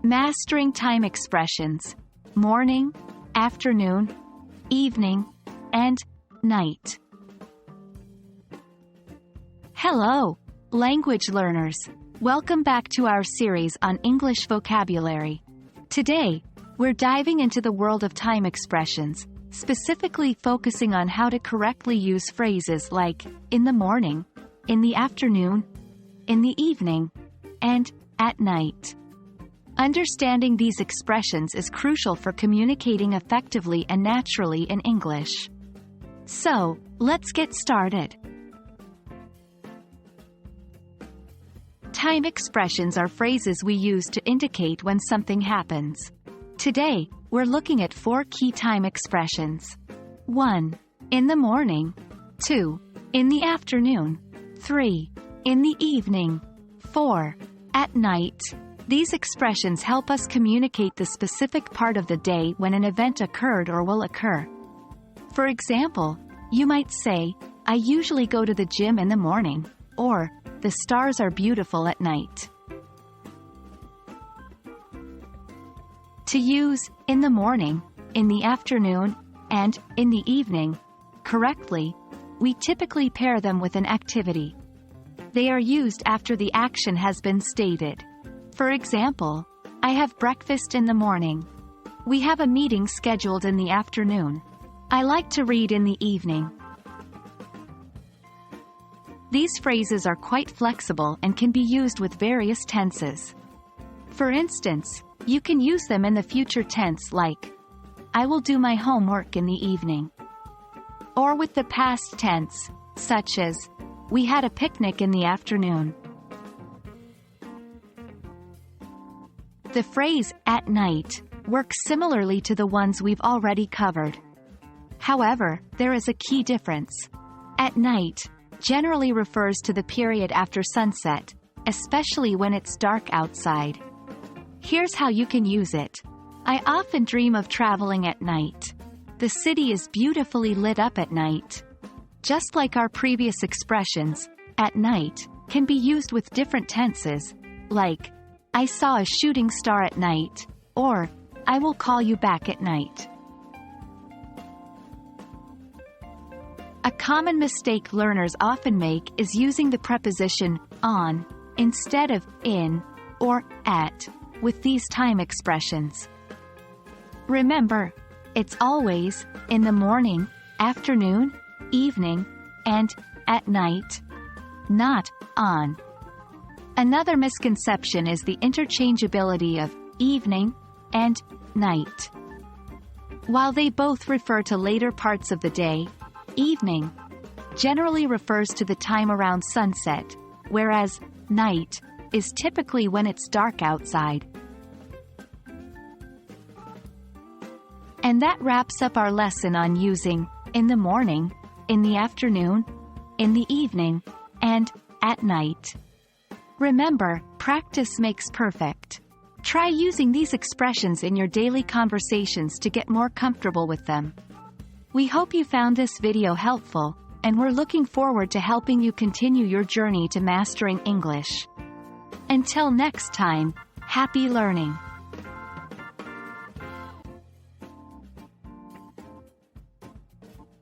Mastering time expressions: morning, afternoon, evening, and night. Hello, language learners. Welcome back to our series on English vocabulary. Today, we're diving into the world of time expressions, specifically focusing on how to correctly use phrases like in the morning, in the afternoon, in the evening, and at night. Understanding these expressions is crucial for communicating effectively and naturally in English. So, let's get started. Time expressions are phrases we use to indicate when something happens. Today, we're looking at 4 key time expressions. 1. In the morning. 2. In the afternoon. 3. In the evening. 4. At night. These expressions help us communicate the specific part of the day when an event occurred or will occur. For example, you might say, I usually go to the gym in the morning, or, the stars are beautiful at night. To use in the morning, in the afternoon, and in the evening correctly, we typically pair them with an activity. They are used after the action has been stated. For example, I have breakfast in the morning. We have a meeting scheduled in the afternoon. I like to read in the evening. These phrases are quite flexible and can be used with various tenses. For instance, you can use them in the future tense like, I will do my homework in the evening. Or with the past tense, such as, we had a picnic in the afternoon. The phrase, at night, works similarly to the ones we've already covered. However, there is a key difference. At night generally refers to the period after sunset, especially when it's dark outside. Here's how you can use it. I often dream of traveling at night. The city is beautifully lit up at night. Just like our previous expressions, at night can be used with different tenses, like, I saw a shooting star at night, or, I will call you back at night. A common mistake learners often make is using the preposition on instead of in or at with these time expressions. Remember, it's always in the morning, afternoon, evening, and at night, not on. Another misconception is the interchangeability of evening and night. While they both refer to later parts of the day, evening generally refers to the time around sunset, whereas night is typically when it's dark outside. And that wraps up our lesson on using in the morning, in the afternoon, in the evening, and at night. Remember, practice makes perfect. Try using these expressions in your daily conversations to get more comfortable with them. We hope you found this video helpful, and we're looking forward to helping you continue your journey to mastering English. Until next time, happy learning!